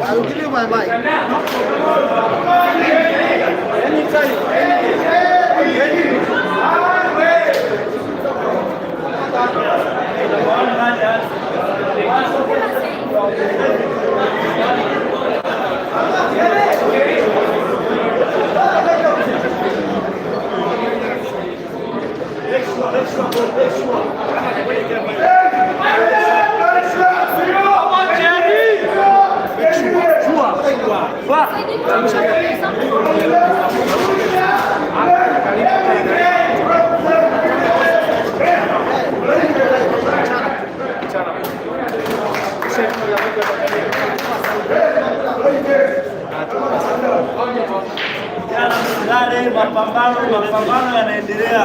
I will give you my mic. Anytime. Mapambano yanaendelea.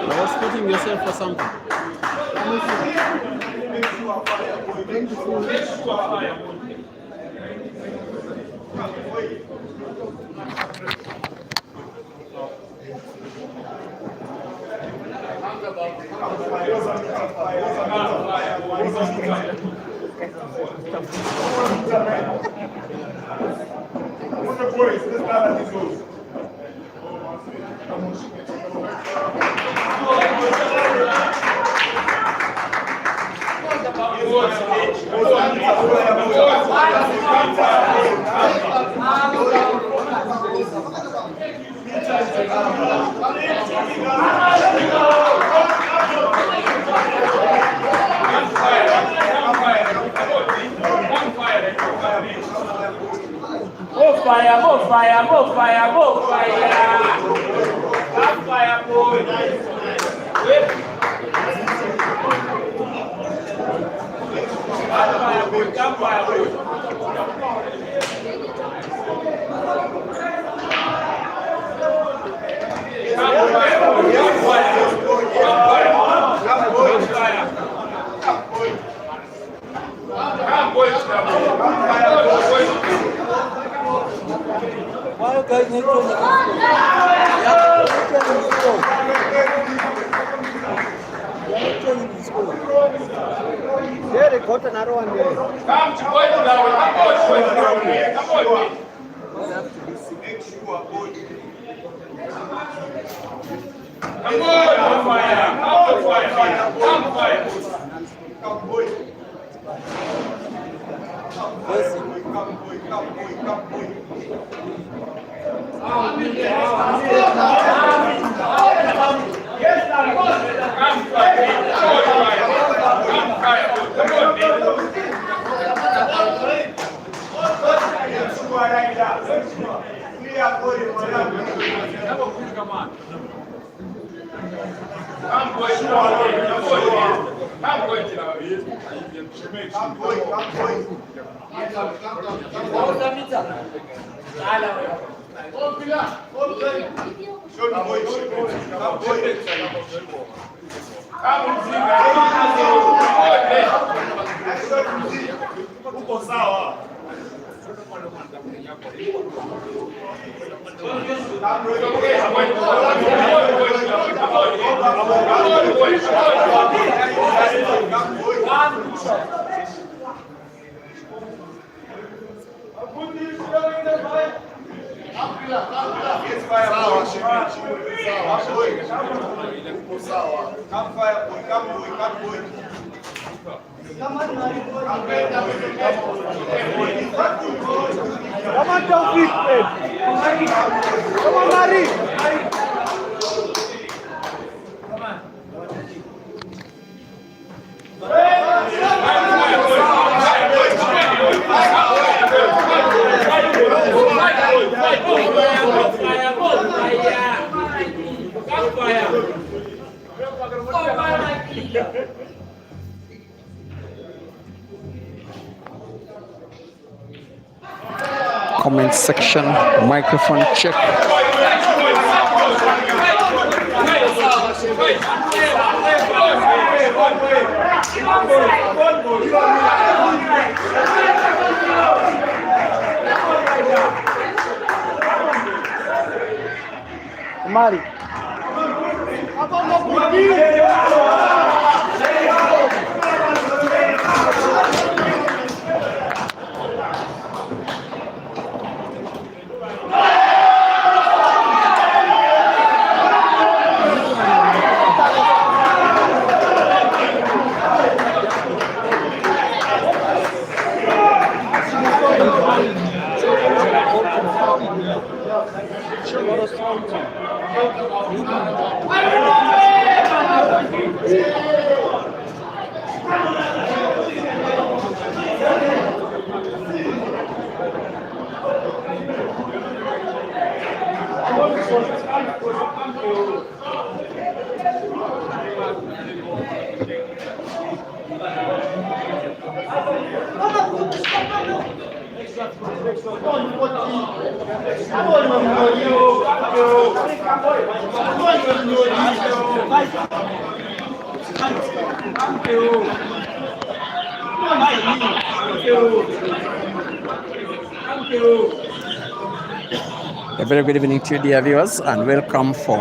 I was putting yourself for something. More fire, more fire, more fire, more fire. Come fire, boy. Come fire, boy. Why you guys need to There, they got another one there. Come to boy now. Come on. Come on, fire. Come fire. Come on, Taufik. Come on, Mari. Comment section, microphone check. Mari. A very good evening to you, dear viewers, and welcome for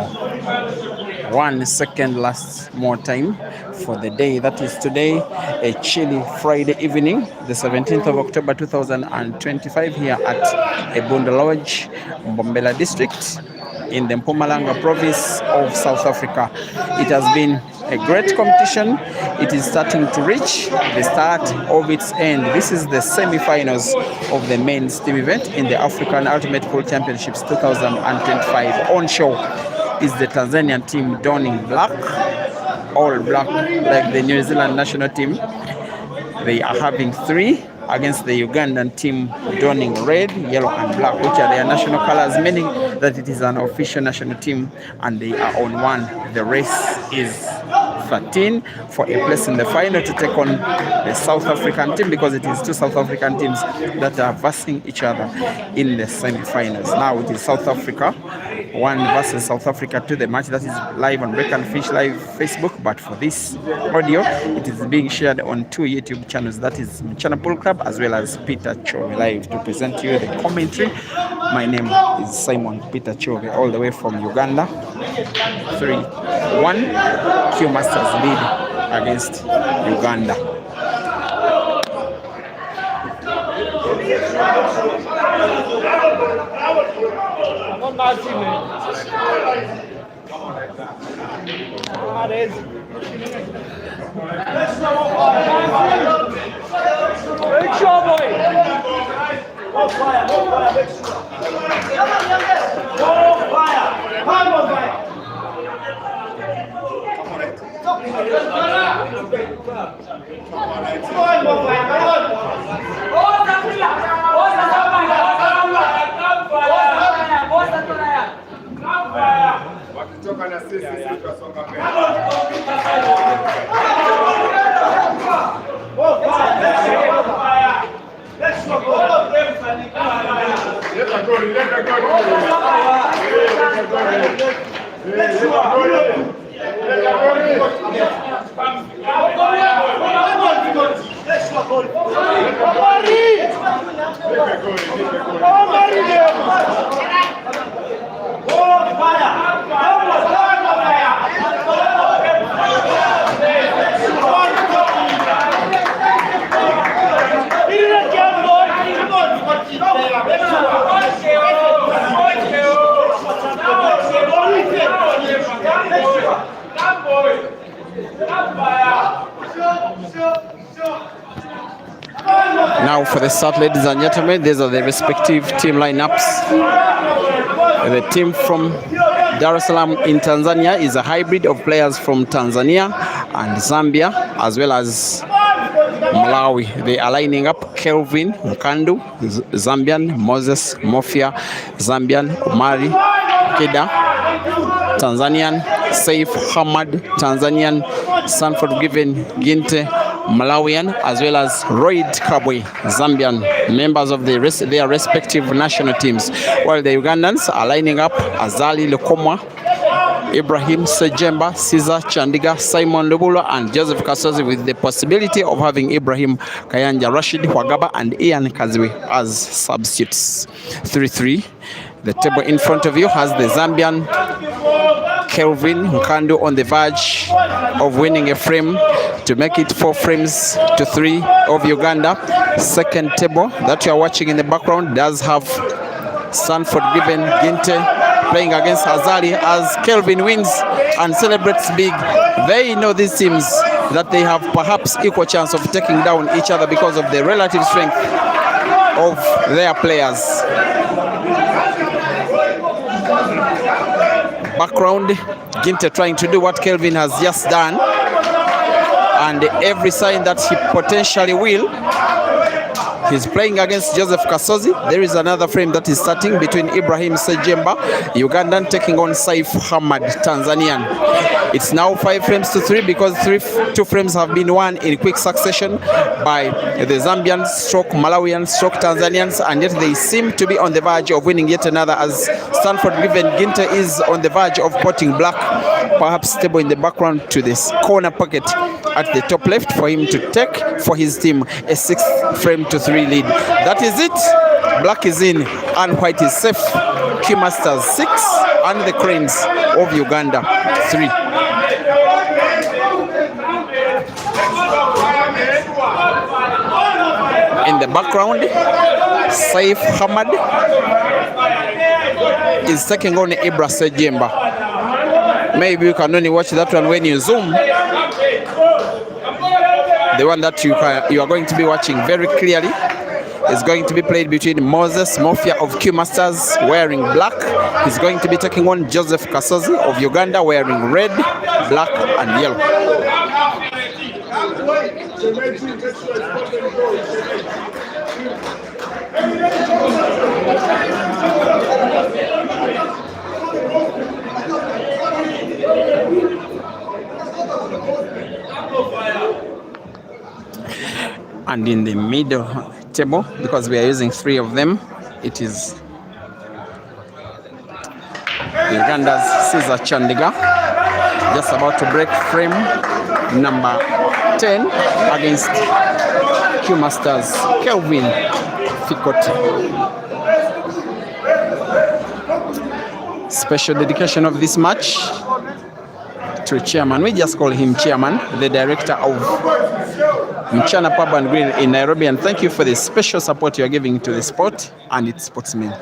1 second last more time for the day that is today, a chilly Friday evening, the 17th of October 2025, here at Ebunda Lodge, Mbombela district in the Mpumalanga province of South Africa. It has been a great competition. It is starting to reach the start of its end. This is the semi-finals of the men's team event in the African Ultimate Pool Championships 2025. On show is the Tanzanian team donning black, all black, like the New Zealand national team. They are having 3 against the Ugandan team donning red, yellow and black, which are their national colors, meaning that it is an official national team and they are on 1. The race is 13 for a place in the final to take on the South African team, because it is 2 South African teams that are versing each other in the semi-finals. Now it is South Africa 1 versus South Africa 2. The match that is live on Break and Fish Live Facebook, but for this audio it is being shared on 2 YouTube channels, that is Mchana Pool Club as well as Peter Chove Live, to present to you the commentary. My name is Simon Peter Chove, all the way from Uganda. 3-1 Q Masters lead against Uganda. Make sure, boy. More fire, make sure. More fire. Come on, fire. Wakitoka na sisi tutasonga mbele. Let's go. All of them Leta goli, leta goli. Leta goli. Leta goli. Now for the start, ladies and gentlemen, these are the respective team lineups. The team from Dar es Salaam in Tanzania is a hybrid of players from Tanzania and Zambia, as well as Malawi. They are lining up: Kelvin Mkandu, Zambian; Moses Mofia, Zambian; Omari Keda, Tanzanian; Saif Hamad, Tanzanian; Sanford Given Ginte, Malawian; as well as Royd Kabwe, Zambian, members of their respective national teams. While the Ugandans are lining up: Azali Lokomwa, Ibrahim Sejemba, Caesar Chandiga, Simon Lubula, and Joseph Kasozi, with the possibility of having Ibrahim Kayanja, Rashid Wagaba, and Ian Kazwe as substitutes. 3-3. The table in front of you has the Zambian Kelvin Mkandu on the verge of winning a frame to make it 4-3 of Uganda. Second table that you are watching in the background does have Sanford Given Ginte playing against Azali, as Kelvin wins and celebrates big. They know these teams that they have perhaps equal chance of taking down each other because of the relative strength of their players. Background, Ginte trying to do what Kelvin has just done, and every sign that he potentially will. He's playing against Joseph Kasozi. There is another frame that is starting between Ibrahim Sejemba, Ugandan, taking on Saif Hamad, Tanzanian. It's now 5-3 because 2 frames have been won in quick succession by the Zambian stroke Malawian stroke Tanzanians, and yet they seem to be on the verge of winning yet another, as Stanford Given Ginte is on the verge of potting black, perhaps stable in the background, to this corner pocket at the top left for him to take for his team a 6-3 lead. That is it. Black is in and white is safe. Key Masters 6 and the Cranes of Uganda 3. In the background, Saif Hamad is taking on Ibra Sejemba. Maybe you can only watch that one when you zoom. The one that you are going to be watching very clearly is going to be played between Moses Mofia of Q Masters wearing black. He's going to be taking on Joseph Kasozi of Uganda wearing red, black and yellow. And in the middle table, because we are using 3 of them, it is Uganda's Caesar Chandiga, just about to break frame number 10 against Q Masters Kelvin Fikoti. Special dedication of this match to chairman, we just call him chairman, the director of Mchana Pub and Grill in Nairobi, and thank you for the special support you are giving to the sport and its sportsmen.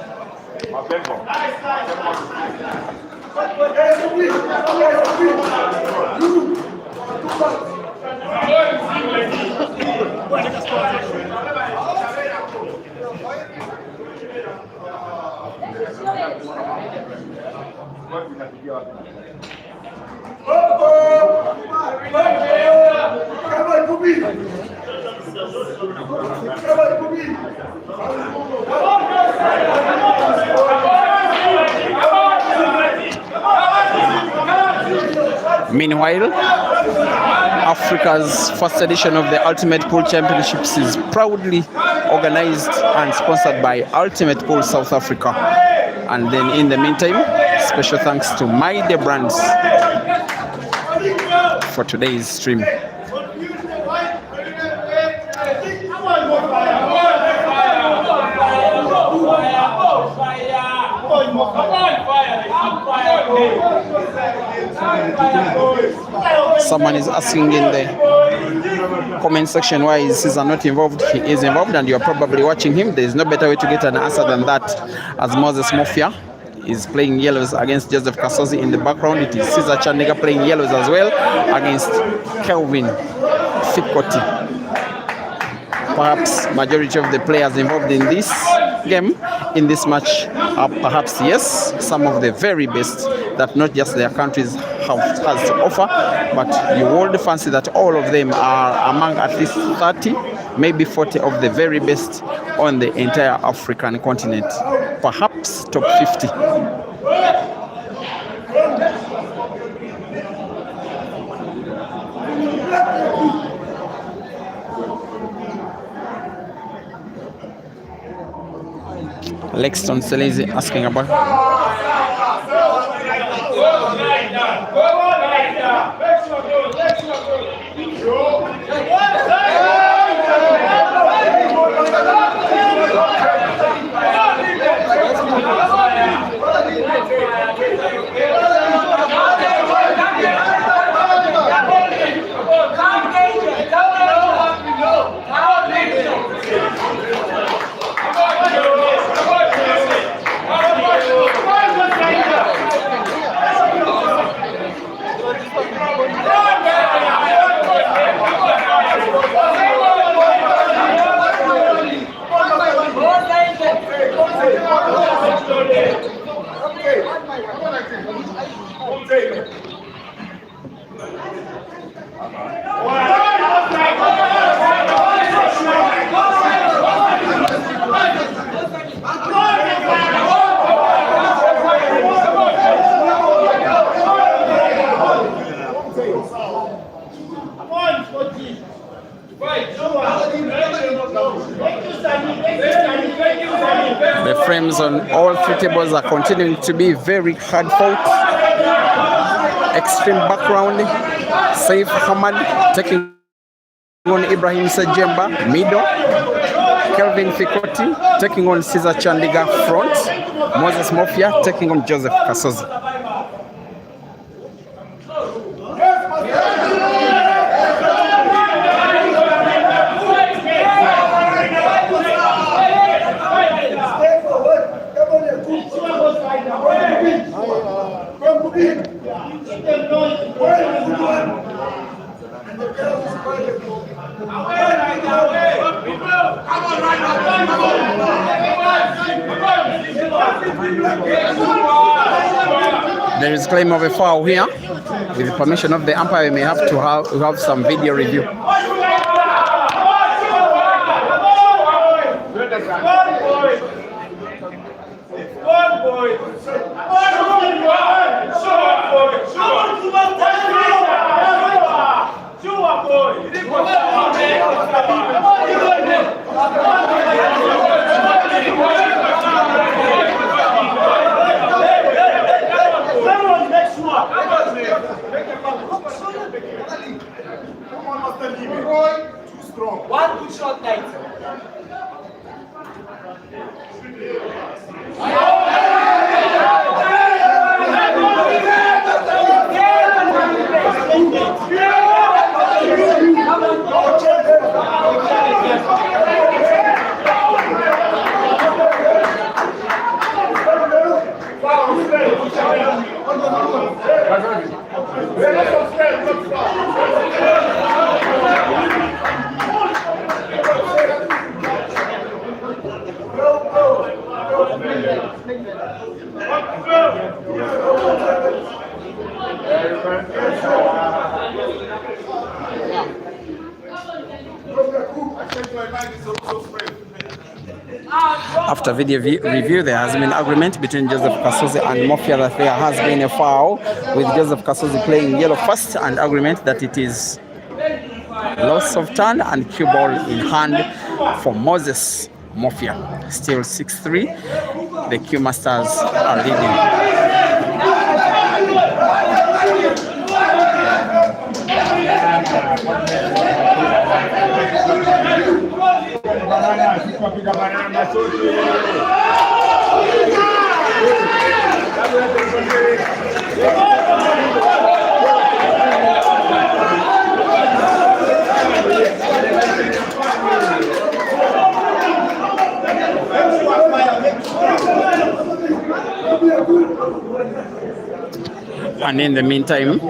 Meanwhile, Africa's first edition of the Ultimate Pool Championships is proudly organized and sponsored by Ultimate Pool South Africa. And then in the meantime, special thanks to My Day Brands for today's stream. Someone is asking in the comment section why is Caesar not involved. He is involved, and you're probably watching him. There is no better way to get an answer than that, as Moses Mofia is playing yellows against Joseph Kasozi. In the background, it is Caesar Chandiga playing yellows as well against Kelvin Fikoti. Perhaps majority of the players involved in this game, in this match, are perhaps, yes, some of the very best that not just their countries has to offer, but you would fancy that all of them are among at least 30, maybe 40 of the very best on the entire African continent, perhaps top 50. Lexton Selezi asking about the frames on all three tables are continuing to be very hard fought. Extreme background, Saif Hamad taking on Ibrahim Sajemba, middle. Kelvin Fikoti taking on Caesar Chandiga, front. Moses Mofia taking on Joseph Kasozi. There is claim of a foul here. With the permission of the umpire, we may have to have some video review. One good shot, guys. After video review, there has been agreement between Joseph Kasozi and Mofia that there has been a foul, with Joseph Kasozi playing yellow first, and agreement that it is loss of turn and cue ball in hand for Moses Mofia. Still 6-3, the Q Masters are leading. And in the meantime, the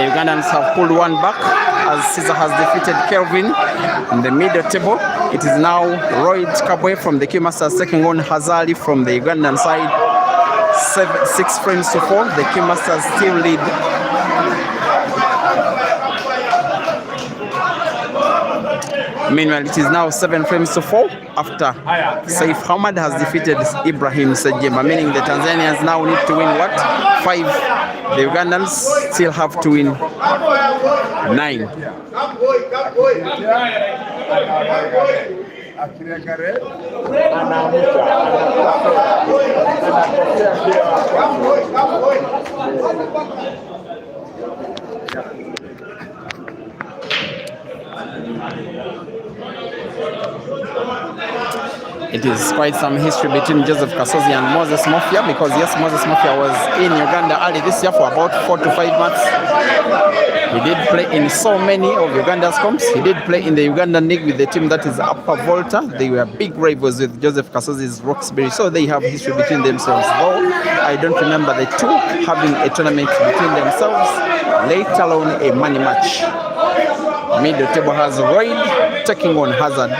Ugandans have pulled one back as Caesar has defeated Kelvin in the middle table. It is now Royd Kabwe from the Q Masters taking on Hazali from the Ugandan side. 6 frames to 4. The Q Masters still lead. Meanwhile, it is now 7 frames to 4 after Saif Hamad has defeated Ibrahim Sejemba, meaning the Tanzanians now need to win what? 5. The Ugandans still have to win 9. It is quite some history between Joseph Kasozi and Moses Mofia, because yes, Moses Mofia was in Uganda early this year for about 4 to 5 months. He did play in so many of Uganda's comps. He did play in the Ugandan league with the team that is Upper Volta. They were big rivals with Joseph Kasozi's Roxbury, so they have history between themselves. Though I don't remember the two having a tournament between themselves, let alone a money match. Middle table has Royd taking on Hazard.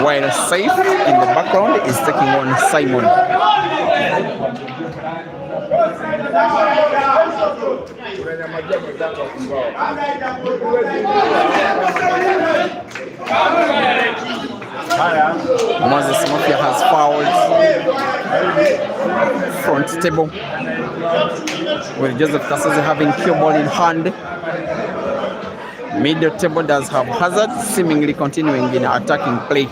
While Saif in the background is taking on Simon. Moses Mafia has fouled front table, with Joseph Kasozi having cue ball in hand. Middle table does have Hazard seemingly continuing in attacking play.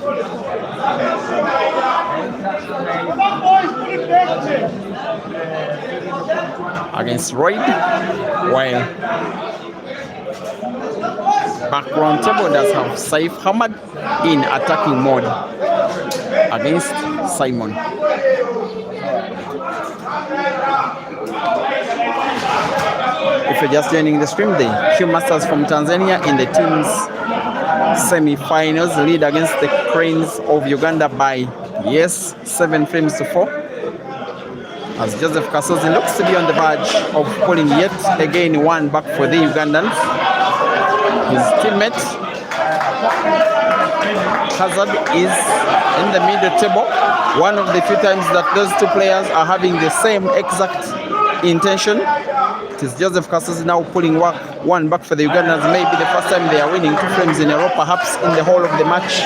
Against Royd, while background table does have Saif Hamad in attacking mode against Simon. If you're just joining the stream, the Q Masters from Tanzania in the teams semi-finals lead against the Cranes of Uganda by 7 frames to 4. As Joseph Kasozi looks to be on the verge of pulling yet again one back for the Ugandans. His teammate Hazard is in the middle table. One of the few times that those two players are having the same exact intention. It is Joseph Kasozi now pulling one back for the Ugandans. Maybe the first time they are winning 2 frames in a row, perhaps in the whole of the match.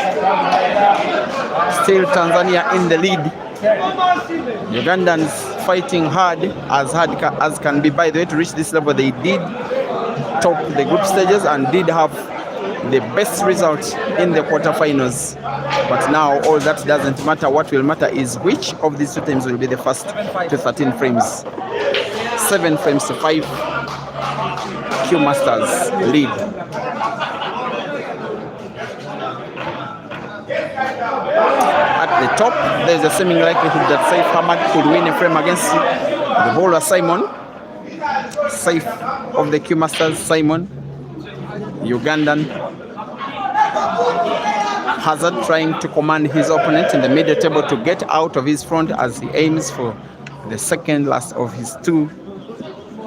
Still Tanzania in the lead. Ugandans fighting hard as can be. By the way, to reach this level, they did top the group stages and did have the best result in the quarterfinals. But now all that doesn't matter. What will matter is which of these two teams will be the first to 13 frames. 7 frames to 5. Q Masters lead. At the top, there is a seeming likelihood that Saif Hamad could win a frame against the bowler Simon. Saif of the Q Masters, Simon, Ugandan. Hazard trying to command his opponent in the middle table to get out of his front as he aims for the second last of his 2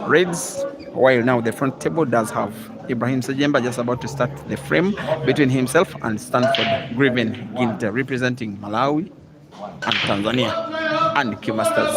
raids. While now the front table does have Ibrahim Sejemba just about to start the frame between himself and Stanford Griven Ginter, representing Malawi and Tanzania and Q Masters.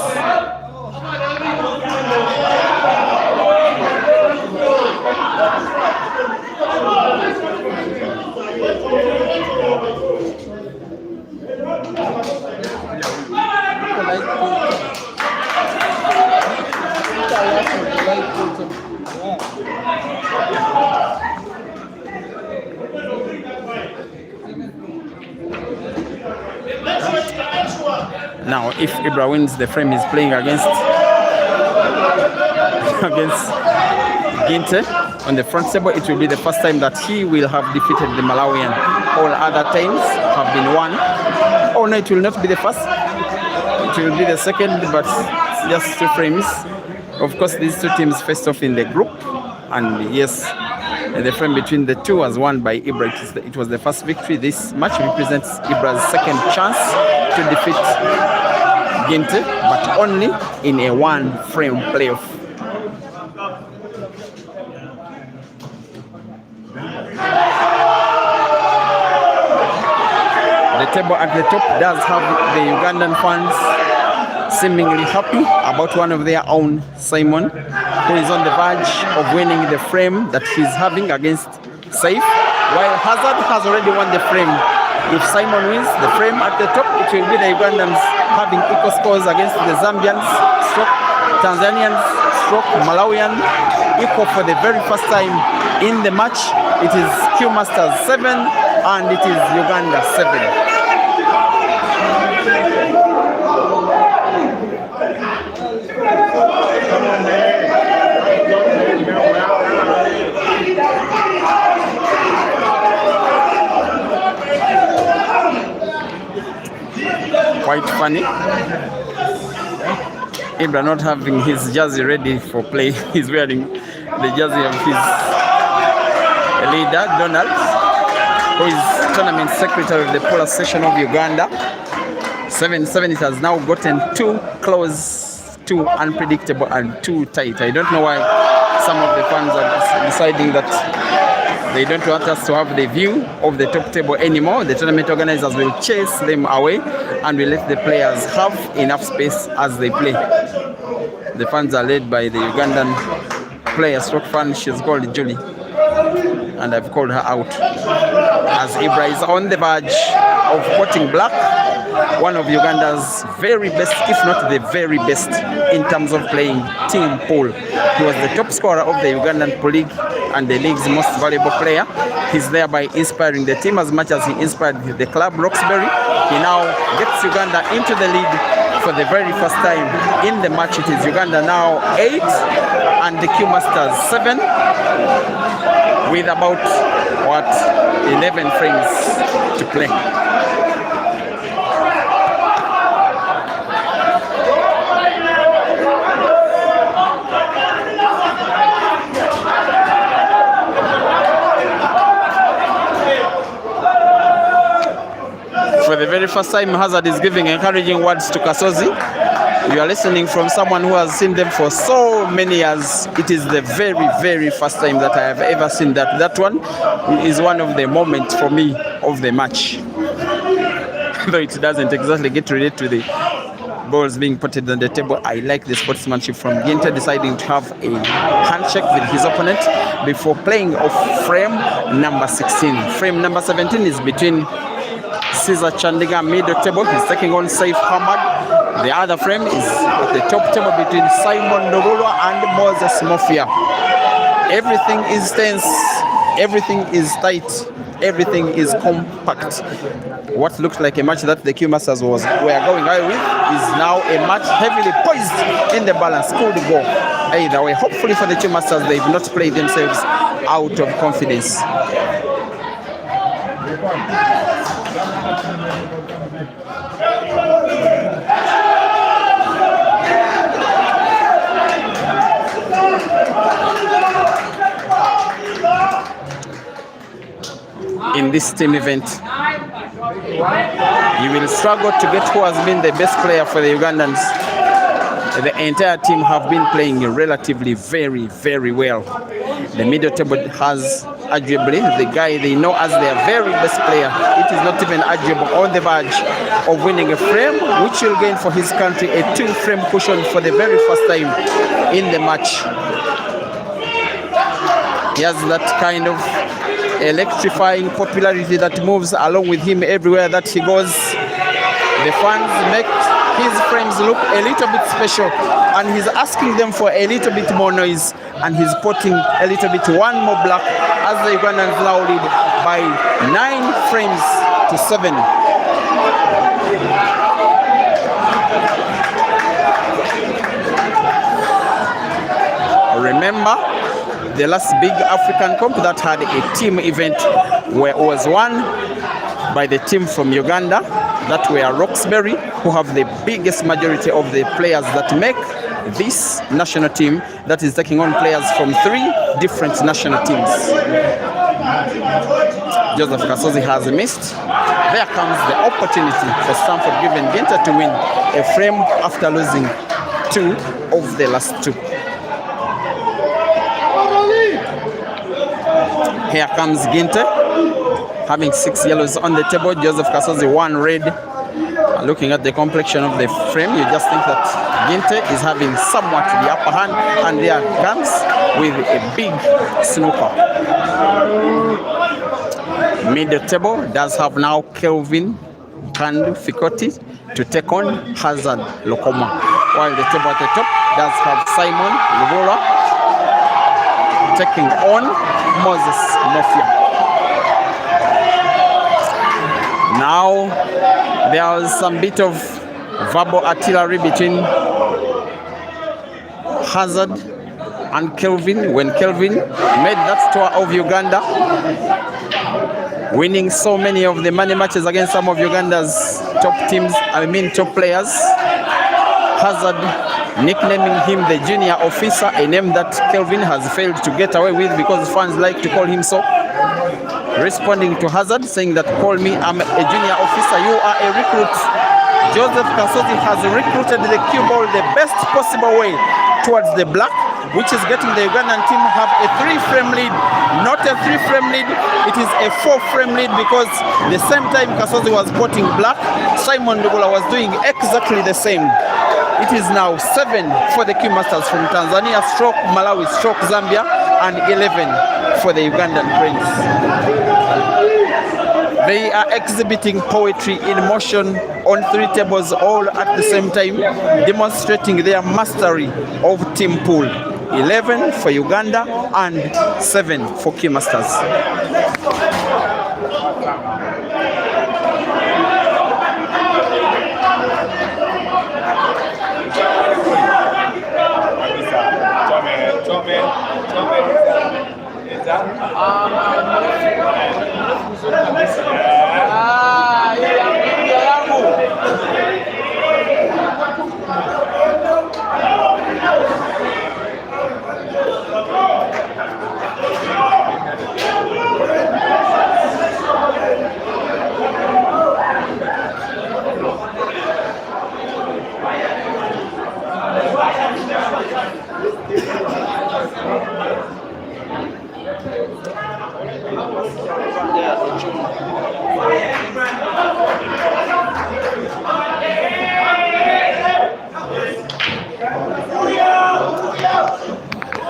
Now, if Ibra wins the frame he's playing against Ginte on the front table, it will be the first time that he will have defeated the Malawian. All other times have been won. Oh no, it will not be the first. It will be the second, but just 2 frames. Of course, these two teams faced off in the group And yes, the frame between the two was won by Ibra. It was the first victory. This match represents Ibra's second chance to defeat Ginte, but only in a one-frame playoff. The table at the top does have the Ugandan fans seemingly happy about one of their own, Simon, who is on the verge of winning the frame that he's having against Saif, while Hazard has already won the frame. If Simon wins the frame at the top, it will be the Ugandans having equal scores against the Zambians, Tanzanians, Malawian, equal for the very first time in the match. It is Q Masters 7 and it is Uganda 7. Quite funny. Ibra not having his jersey ready for play. He's wearing the jersey of his leader, Donald, who is tournament secretary of the Polar Session of Uganda. 7-7, it has now gotten too close, too unpredictable, and too tight. I don't know why some of the fans are deciding that they don't want us to have the view of the top table anymore. The tournament organizers will chase them away and will let the players have enough space as they play. The fans are led by the Ugandan player stroke fan. She's called Julie, and I've called her out as Ibra is on the verge of quoting black, one of Uganda's very best, if not the very best, in terms of playing team pool. He was the top scorer of the Ugandan Pool League and the league's most valuable player. He's thereby inspiring the team as much as he inspired the club, Roxbury. He now gets Uganda into the league for the very first time in the match. It is Uganda now 8 and the Q Masters 7 with about 11 frames to play. For the very first time, Hazard is giving encouraging words to Kasozi. You are listening from someone who has seen them for so many years. It is the very, very first time that I have ever seen that. That one is one of the moments for me of the match. Though it doesn't exactly get related to the balls being put on the table, I like the sportsmanship from Ginter deciding to have a handshake with his opponent before playing off frame number 16. Frame number 17 is between Caesar Chandiga middle table. He's taking on Saif Hamad. The other frame is at the top table between Simon Ndogulwa and Moses Mofia. Everything is tense. Everything is tight. Everything is compact. What looked like a match that the Q Masters were going away with is now a match heavily poised in the balance. Could go either way. Hopefully for the Q Masters, they've not played themselves out of confidence. In this team event, you will struggle to get who has been the best player for the Ugandans. The entire team have been playing relatively very, very well. The middle table has arguably the guy they know as their very best player. It is not even arguable, on the verge of winning a frame, which will gain for his country a 2-frame cushion for the very first time in the match. He has that kind of electrifying popularity that moves along with him everywhere that he goes. The fans make his frames look a little bit special, and he's asking them for a little bit more noise, and he's putting a little bit one more black as the Ugandans now lead by 9 frames to 7. Remember the last big African comp that had a team event where it was won by the team from Uganda that were Roxbury, who have the biggest majority of the players that make this national team that is taking on players from 3 different national teams. Joseph Kasozi has missed. There comes the opportunity for Stamford Given Ginter to win a frame after losing 2 of the last 2. Here comes Ginter, having 6 yellows on the table. Joseph Kasozi 1 red. Looking at the complexion of the frame, you just think that Ginter is having somewhat the upper hand, and there comes with a big snooker. Middle table does have now Kelvin Kandu Fikoti to take on Hazard Lokoma, while the table at the top does have Simon Lugora taking on Moses Mofia. Now there was some bit of verbal artillery between Hazard and Kelvin when Kelvin made that tour of Uganda, winning so many of the money matches against some of Uganda's top teams, top players. Hazard nicknaming him the junior officer, a name that Kelvin has failed to get away with because fans like to call him so. Responding to Hazard, saying that call me, I'm a junior officer, you are a recruit. Joseph Kasozi has recruited the cue ball the best possible way towards the black, which is getting the Ugandan team have a 3-frame lead, not a 3-frame lead, it is a 4-frame lead, because the same time Kasozi was potting black, Simon Ndugula was doing exactly the same. It is now 7 for the Q Masters from Tanzania, stroke Malawi, stroke Zambia, and 11 for the Ugandan Cranes. They are exhibiting poetry in motion on 3 tables all at the same time, demonstrating their mastery of team pool. 11 for Uganda and 7 for Q Masters.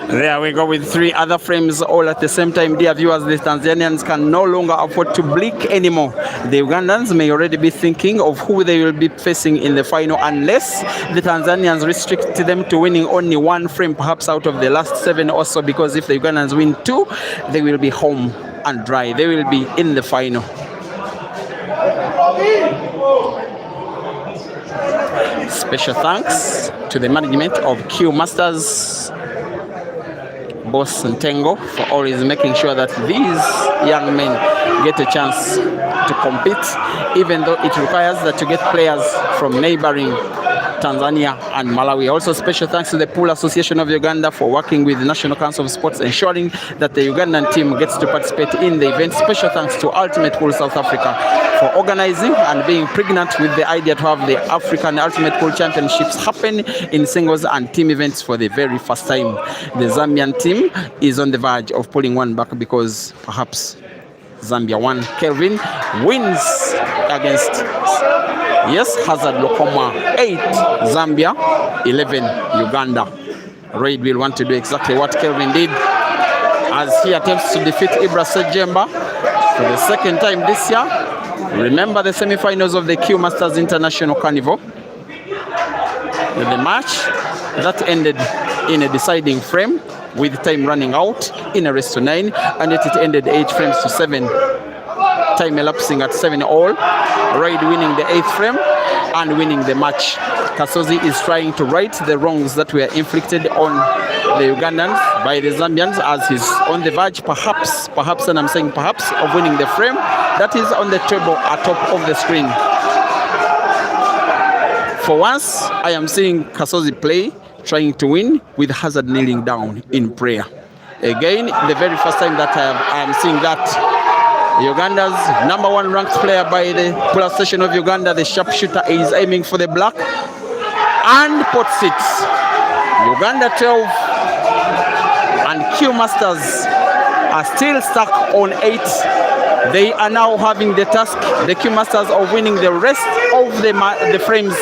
There we go with 3 other frames all at the same time. Dear viewers, the Tanzanians can no longer afford to blink anymore. The Ugandans may already be thinking of who they will be facing in the final, unless the Tanzanians restrict them to winning only 1 frame, perhaps out of the last 7 or so, because if the Ugandans win 2, they will be home and dry. They will be in the final. Special thanks to the management of Q Masters, Boss Ntengo, for always making sure that these young men get a chance to compete, even though it requires that you get players from neighboring Tanzania and Malawi. Also, special thanks to the Pool Association of Uganda for working with the National Council of Sports, ensuring that the Ugandan team gets to participate in the event. Special thanks to Ultimate Pool South Africa for organizing and being pregnant with the idea to have the African Ultimate Pool Championships happen in singles and team events for the very first time. The Zambian team is on the verge of pulling one back because perhaps Zambia 1 Kelvin wins against Hazard Lokoma. 8 Zambia, 11 Uganda. Raid will want to do exactly what Kelvin did as he attempts to defeat Ibra Sejemba for the second time this year. Remember the semi-finals of the Q Masters International Carnival, the match that ended in a deciding frame with time running out in a race to 9, and yet it ended 8 frames to 7, time elapsing at 7-all. Raid winning the 8th frame and winning the match. Kasozi is trying to right the wrongs that were inflicted on the Ugandans by the Zambians, as he's on the verge, perhaps, and I'm saying perhaps, of winning the frame that is on the table atop of the screen. For once, I am seeing Kasozi play trying to win with Hazard kneeling down in prayer. Again, the very first time that I am seeing that. Uganda's #1 ranked player by the police station of Uganda, the sharpshooter, is aiming for the black and puts it. Uganda 12 and Q Masters are still stuck on 8. They are now having the task, the Q Masters, of winning the rest of the frames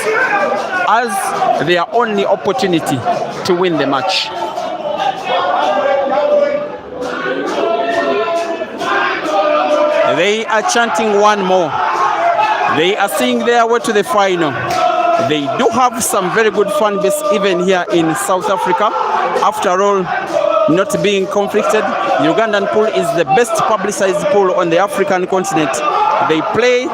as their only opportunity to win the match. They are chanting one more. They are seeing their way to the final. They do have some very good fan base even here in South Africa. After all, not being conflicted, Ugandan pool is the best publicized pool on the African continent. They play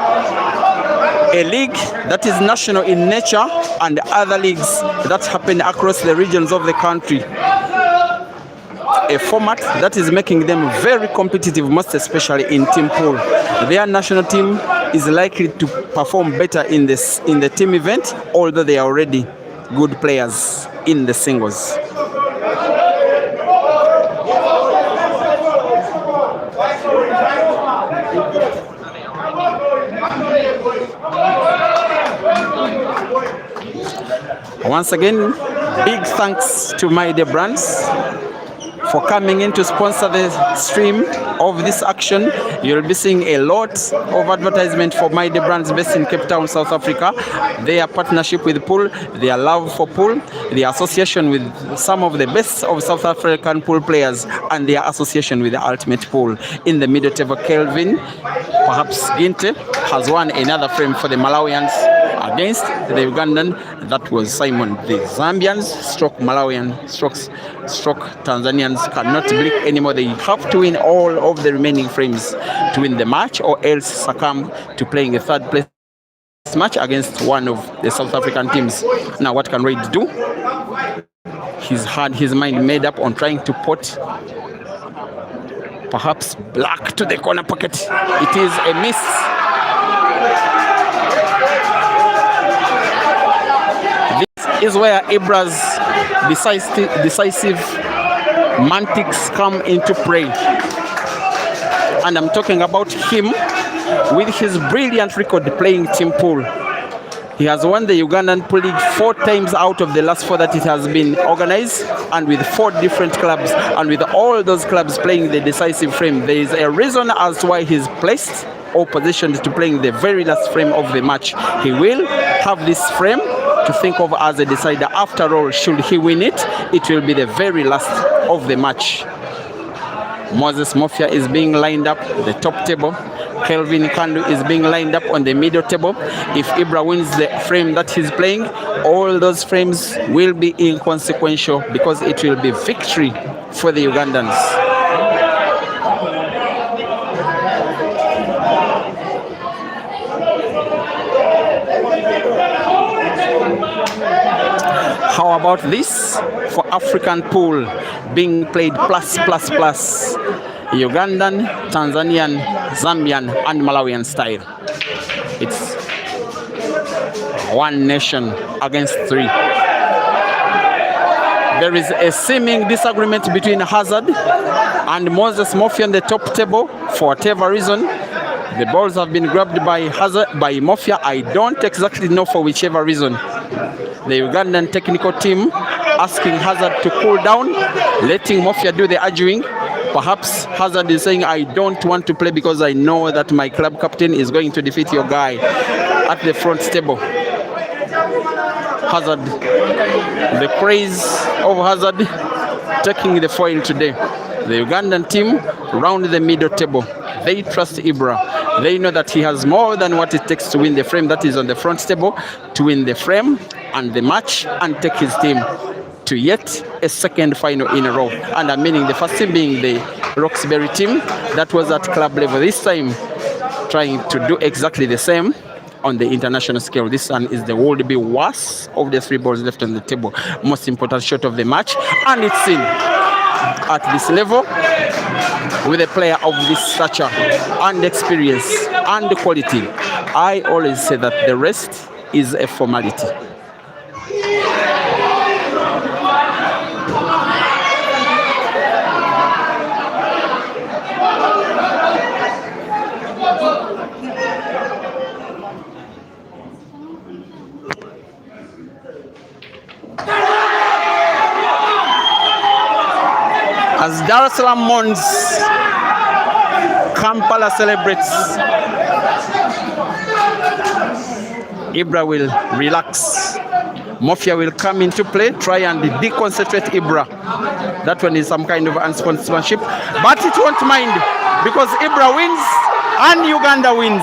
a league that is national in nature and other leagues that happen across the regions of the country. A format that is making them very competitive, most especially in team pool. Their national team is likely to perform better in the team event, although they are already good players in the singles. Once again, big thanks to My Day Brands for coming in to sponsor the stream of this action. You'll be seeing a lot of advertisement for My Day Brands based in Cape Town, South Africa. Their partnership with pool, their love for pool, their association with some of the best of South African pool players, and their association with the ultimate pool. In the middle table, Kelvin, perhaps Ginte, has won another frame for the Malawians against the Ugandan. That was Simon. The Zambians, stroke Malawian, stroke Tanzanians cannot blink anymore. They have to win all of the remaining frames to win the match, or else succumb to playing a third place match against one of the South African teams. Now, what can Reid do? He's had his mind made up on trying to put perhaps black to the corner pocket. It is a miss. Is where Ibra's decisive mantics come into play. And I'm talking about him with his brilliant record playing team pool. He has won the Ugandan Pool League 4 times out of the last 4 that it has been organized, and with 4 different clubs, and with all those clubs playing the decisive frame. There is a reason as to why he's placed or positioned to playing the very last frame of the match. He will have this frame to think of as a decider. After all, should he win it, it will be the very last of the match. Moses Mofia is being lined up the top table. Kelvin Kandu is being lined up on the middle table. If Ibra wins the frame that he's playing, all those frames will be inconsequential because it will be victory for the Ugandans. How about this for African pool being played plus? Ugandan, Tanzanian, Zambian, and Malawian style. It's 1 nation against 3. There is a seeming disagreement between Hazard and Moses Mofia on the top table for whatever reason. The balls have been grabbed by Mofia. I don't exactly know for whichever reason. The Ugandan technical team asking Hazard to cool down, letting Mofia do the arguing. Perhaps Hazard is saying, I don't want to play because I know that my club captain is going to defeat your guy at the front table. Hazard, the praise of Hazard taking the foil today. The Ugandan team round the middle table. They trust Ibra. They know that he has more than what it takes to win the frame that is on the front table, to win the frame and the match and take his team to yet a second final in a row. And I'm meaning the first team being the Roxbury team that was at club level. This time trying to do exactly the same on the international scale. This one is the world be worst of the 3 balls left on the table. Most important shot of the match, and it's in at this level with a player of this stature and experience and quality. I always say that the rest is a formality. As Dar es Salaam mourns, Kampala celebrates. Ibra will relax. Mafia will come into play, try and deconcentrate Ibra. That one is some kind of unsportsmanship, but it won't mind because Ibra wins and Uganda wins.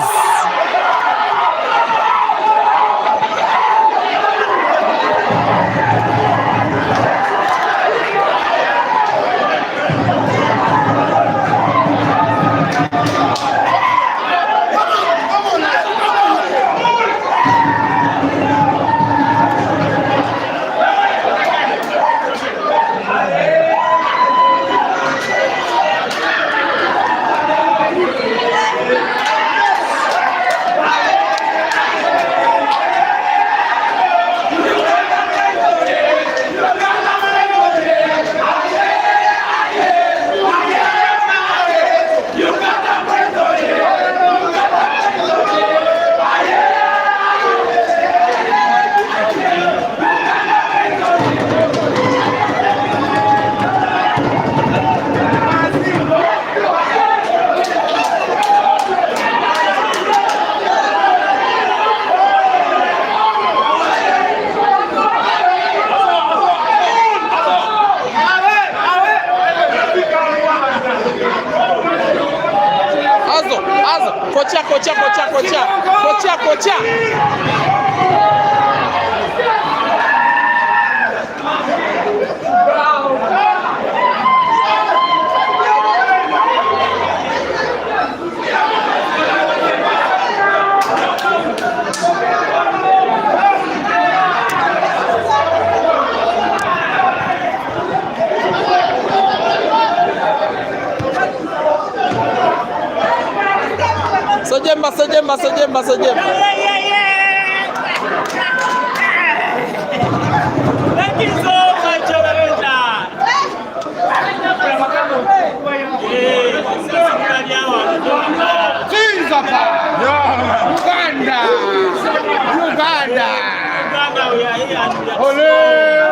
Kocha. Sojemba. Thank you so much, Ugandan. Uganda! Uganda, we are here. Ole!